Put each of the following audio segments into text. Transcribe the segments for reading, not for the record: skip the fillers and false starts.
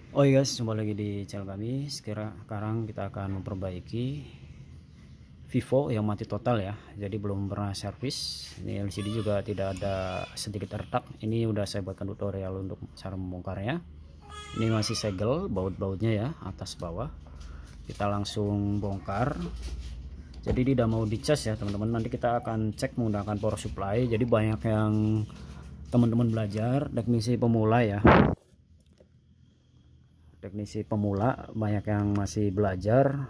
Oh iya guys, jumpa lagi di channel kami. Sekarang kita akan memperbaiki Vivo yang mati total ya. Jadi belum pernah servis. Ini LCD juga tidak ada sedikit retak. Ini udah saya buatkan tutorial untuk cara membongkarnya. Ini masih segel baut-bautnya ya, atas bawah. Kita langsung bongkar. Jadi tidak mau dicas ya teman-teman. Nanti kita akan cek menggunakan power supply. Jadi banyak yang teman-teman belajar teknisi pemula ya. Teknisi pemula banyak yang masih belajar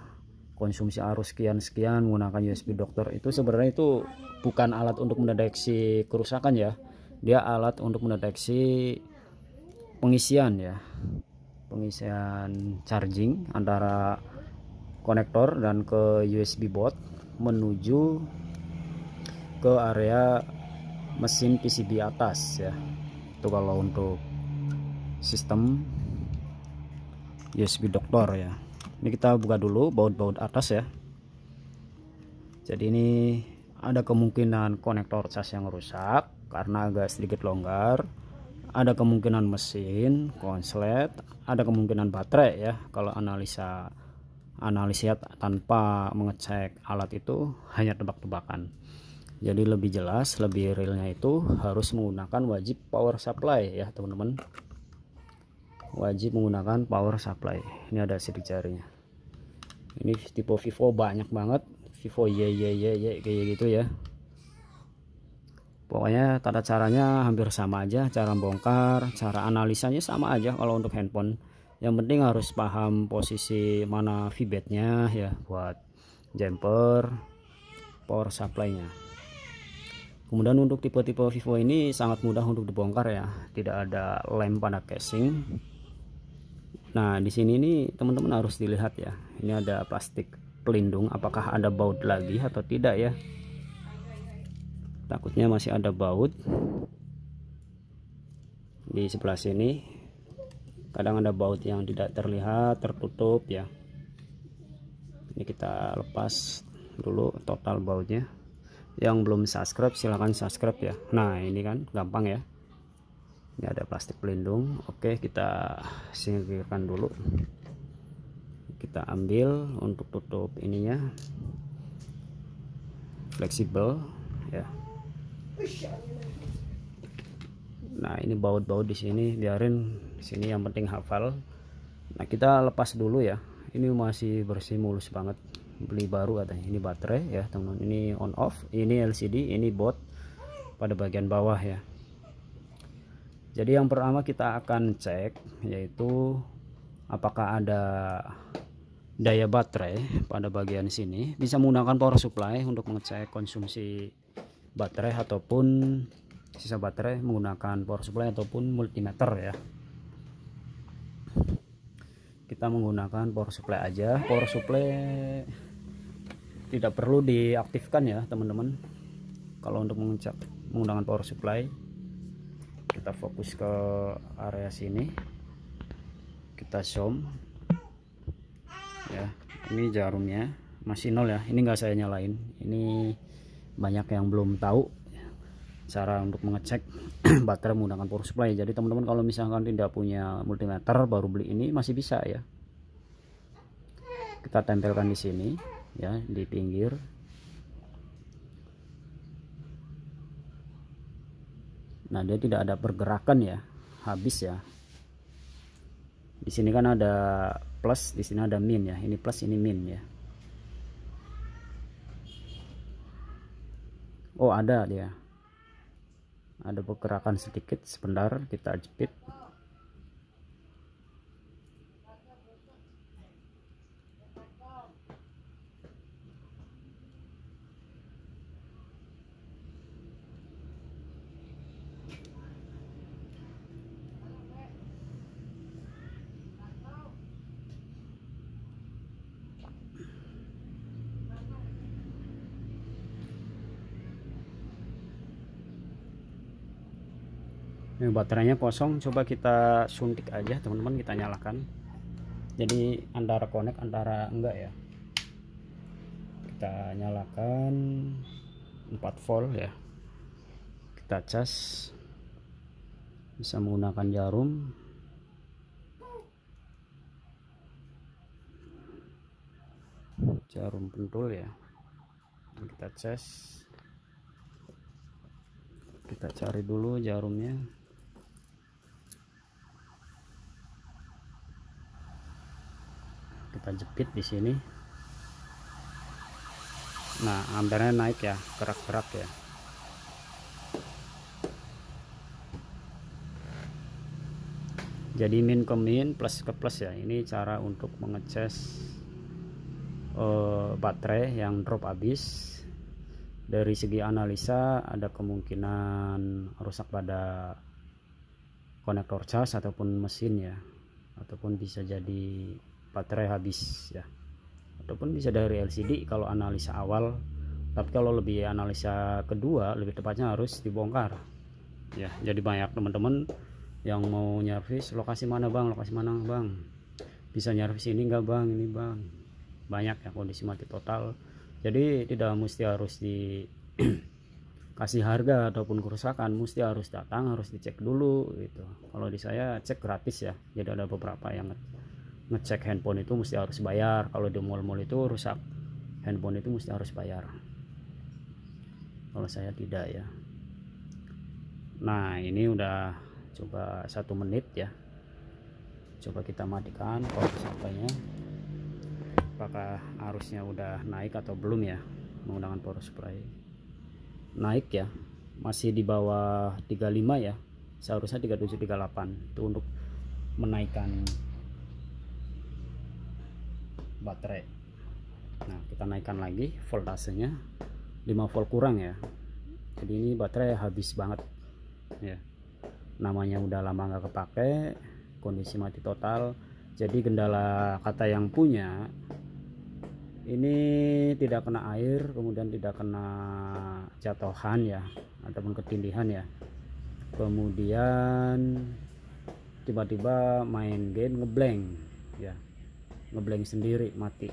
konsumsi arus sekian menggunakan USB dokter. Itu sebenarnya itu bukan alat untuk mendeteksi kerusakan ya, dia alat untuk mendeteksi pengisian ya, pengisian charging antara konektor dan ke USB board menuju ke area mesin PCB atas ya. Itu kalau untuk sistem USB dokter ya. Ini kita buka dulu baut-baut atas ya. Jadi ini ada kemungkinan konektor cas yang rusak karena agak sedikit longgar, ada kemungkinan mesin konslet, ada kemungkinan baterai ya. Kalau analisa tanpa mengecek alat itu hanya tebak-tebakan. Jadi lebih jelas, lebih realnya itu harus menggunakan wajib power supply ya teman-teman. Wajib menggunakan power supply. Ini ada sidik jarinya. Ini tipe Vivo banyak banget, Vivo Y kayak gitu ya. Pokoknya tata caranya hampir sama aja, cara bongkar, cara analisanya sama aja kalau untuk handphone. Yang penting harus paham posisi mana V-bed-nya ya buat jumper, power supply-nya. Kemudian untuk tipe-tipe Vivo ini sangat mudah untuk dibongkar ya, tidak ada lem pada casing. Nah, di sini ini teman-teman harus dilihat ya. Ini ada plastik pelindung, apakah ada baut lagi atau tidak ya? Takutnya masih ada baut di sebelah sini. Kadang ada baut yang tidak terlihat, tertutup ya. Ini kita lepas dulu total bautnya. Yang belum subscribe silahkan subscribe ya. Nah, ini kan gampang ya. Ini ada plastik pelindung. Oke, kita singkirkan dulu. Kita ambil untuk tutup ininya, fleksibel ya. Nah, ini baut-baut di sini biarin di sini, yang penting hafal. Nah, kita lepas dulu ya. Ini masih bersih mulus banget, beli baru katanya. Ini baterai ya teman-teman, ini on off, ini LCD, ini baut pada bagian bawah ya. Jadi yang pertama kita akan cek yaitu apakah ada daya baterai pada bagian sini. Bisa menggunakan power supply untuk mengecek konsumsi baterai ataupun sisa baterai menggunakan power supply ataupun multimeter ya. Kita menggunakan power supply aja. Power supply tidak perlu diaktifkan ya teman-teman. Kalau untuk mengecek menggunakan power supply, kita fokus ke area sini, kita zoom ya. Ini jarumnya masih nol ya, ini enggak saya nyalain. Ini banyak yang belum tahu cara untuk mengecek baterai menggunakan power supply. Jadi teman-teman kalau misalkan tidak punya multimeter baru beli ini masih bisa ya. Kita tempelkan di sini ya, di pinggir. Nah, dia tidak ada pergerakan ya, habis ya. Di sini kan ada plus, di sini ada min ya. Ini plus, ini min ya. Oh, ada dia. Ada pergerakan sedikit, sebentar kita jepit. Ini baterainya kosong, coba kita suntik aja teman-teman, kita nyalakan. Jadi antara connect antara enggak ya. Kita nyalakan 4 volt ya. Kita cas, bisa menggunakan jarum. jarum pentul ya. Kita cas, kita cari dulu jarumnya. Kita jepit di sini. Nah, ampernya naik ya, gerak-gerak ya. Jadi min ke min, plus ke plus ya. Ini cara untuk mengecas baterai yang drop habis. Dari segi analisa ada kemungkinan rusak pada konektor cas ataupun mesin ya, ataupun bisa jadi baterai habis ya, ataupun bisa dari LCD kalau analisa awal. Tapi kalau lebih analisa kedua, lebih tepatnya harus dibongkar ya. Jadi banyak teman-teman yang mau nyervis, lokasi mana bang, lokasi mana bang, bisa nyervis ini enggak bang, ini bang. Banyak ya kondisi mati total. Jadi tidak mesti harus dikasih harga ataupun kerusakan, mesti harus datang, harus dicek dulu gitu. Kalau di saya cek gratis ya. Jadi ada beberapa yang ngecek handphone itu mesti harus bayar. Kalau di mall-mall itu rusak handphone itu mesti harus bayar. Kalau saya tidak ya. Nah, ini udah coba 1 menit ya. Coba kita matikan power supply-nya. Apakah arusnya udah naik atau belum ya menggunakan power supply. Naik ya, masih di bawah 35 ya, seharusnya 37 38. Itu untuk menaikkan baterai. Nah, kita naikkan lagi voltasenya 5 volt kurang ya. Jadi ini baterai habis banget ya, namanya udah lama nggak kepake, kondisi mati total. Jadi kendala kata yang punya ini tidak kena air, kemudian tidak kena jatuhan ya, ataupun ketindihan ya. Kemudian tiba-tiba main game ngeblank ya, ngeblank sendiri, mati.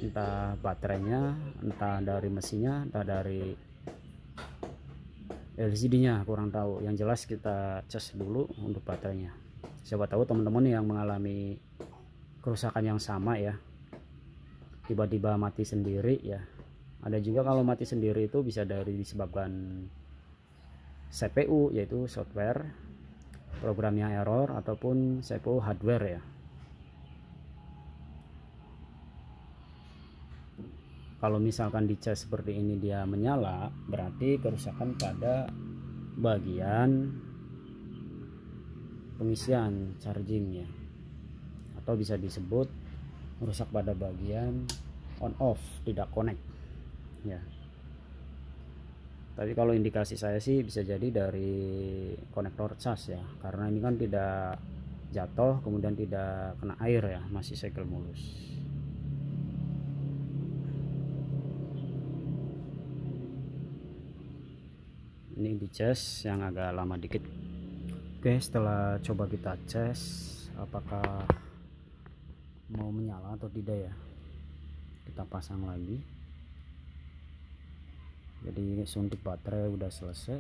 Entah baterainya, entah dari mesinnya, entah dari LCD-nya, kurang tahu. Yang jelas kita cas dulu untuk baterainya. Siapa tahu teman-teman yang mengalami kerusakan yang sama ya, tiba-tiba mati sendiri ya. Ada juga kalau mati sendiri itu bisa dari disebabkan CPU, yaitu software programnya error, ataupun CPU hardware ya. Kalau misalkan dicas seperti ini dia menyala, berarti kerusakan pada bagian pengisian charging ya, atau bisa disebut rusak pada bagian on off, tidak connect ya. Tapi kalau indikasi saya sih bisa jadi dari konektor cas ya, karena ini kan tidak jatuh kemudian tidak kena air ya, masih segel mulus. Ini di cas yang agak lama dikit. Oke, setelah coba kita cas apakah mau menyala atau tidak ya, kita pasang lagi. Jadi suntik baterai udah selesai.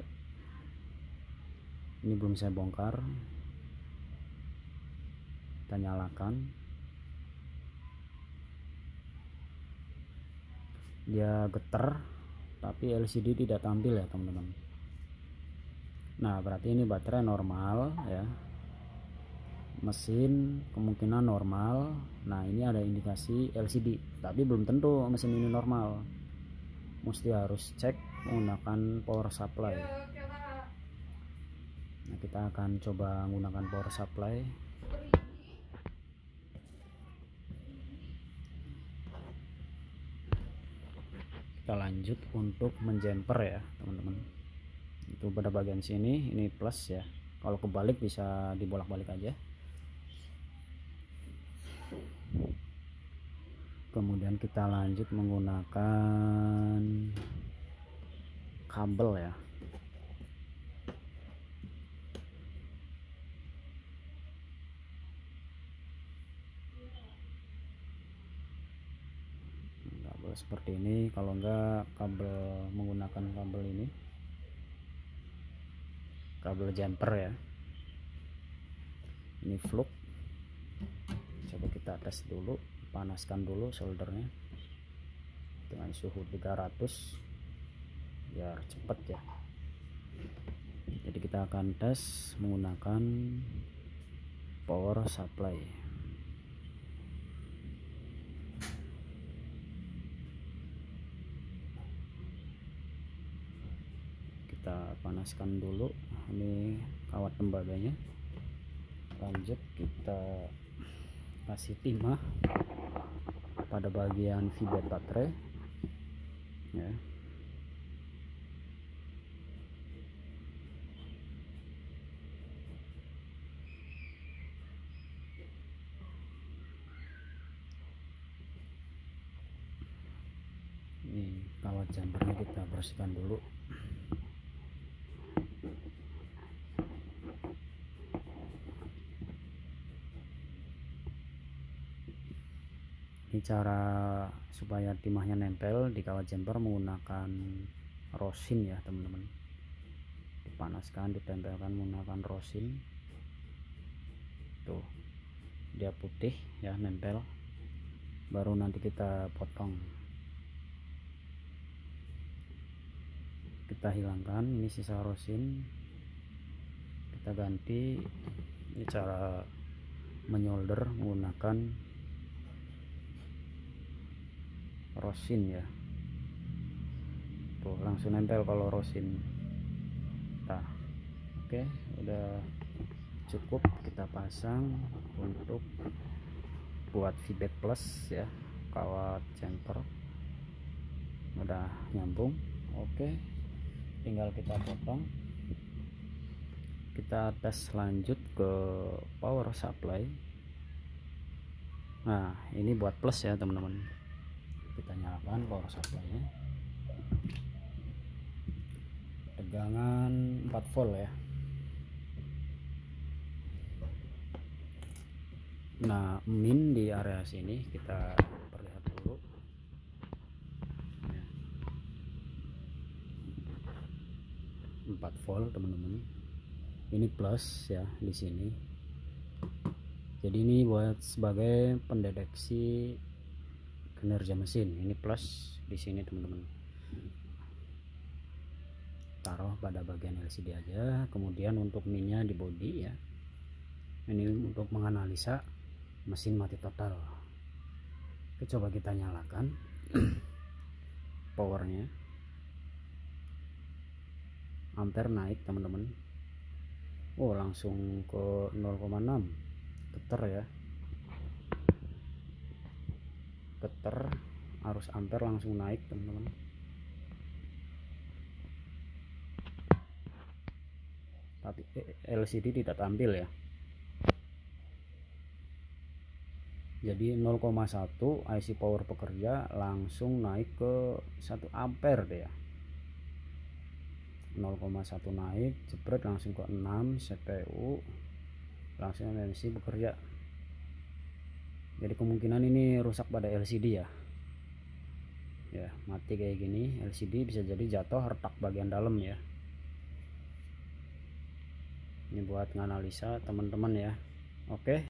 Ini belum saya bongkar. Kita nyalakan. Dia getar tapi LCD tidak tampil ya teman-teman. Nah, berarti ini baterai normal ya. Mesin kemungkinan normal. Nah, ini ada indikasi LCD, tapi belum tentu mesin ini normal. Mesti harus cek menggunakan power supply. Nah, kita akan coba menggunakan power supply. Kita lanjut untuk menjumper ya teman-teman. Itu pada bagian sini ini plus ya, kalau kebalik bisa dibolak-balik aja. Kemudian kita lanjut menggunakan kabel ya. Kabel seperti ini, kalau enggak kabel menggunakan kabel ini, kabel jumper ya. Ini flux. Coba kita tes dulu, panaskan dulu soldernya. dengan suhu 300 biar cepat ya. Jadi kita akan tes menggunakan power supply. Kita panaskan dulu ini kawat tembaganya. Lanjut kita kasih timah pada bagian VBAT baterai ya. Ini kawat jumpernya kita bersihkan dulu. Ini cara supaya timahnya nempel di kawat jumper menggunakan rosin ya teman-teman. Dipanaskan, ditempelkan menggunakan rosin. Tuh, dia putih ya, nempel. Baru nanti kita potong. Kita hilangkan ini sisa rosin, kita ganti. Ini cara menyolder menggunakan rosin ya. Tuh, langsung nempel kalau rosin. Nah, oke, udah cukup. Kita pasang untuk buat VBAT plus ya, kawat jumper udah nyambung. Oke, tinggal kita potong. Kita tes lanjut ke power supply. Nah, ini buat plus ya teman-teman. Kita nyalakan power supply-nya. Tegangan 4 volt ya. Nah, min di area sini kita perlihat dulu. 4 volt teman-teman. Ini plus ya di sini. Jadi ini buat sebagai pendeteksi kinerja mesin. Ini plus di sini teman-teman. Taruh pada bagian LCD aja. Kemudian untuk minnya di body ya. Ini untuk menganalisa mesin mati total. Oke, coba kita nyalakan powernya. Ampere naik teman-teman. Oh, langsung ke 0,6. Geter ya, geter, arus ampere langsung naik teman-teman. Tapi LCD tidak tampil ya. Jadi 0,1 IC power pekerja langsung naik ke 1 ampere deh ya. 0,1 naik, jepret langsung ke 6 CPU, langsung MMC bekerja. Jadi kemungkinan ini rusak pada LCD ya. Ya, mati kayak gini, LCD bisa jadi jatuh retak bagian dalam ya. Ini buat nganalisa teman-teman ya. Oke.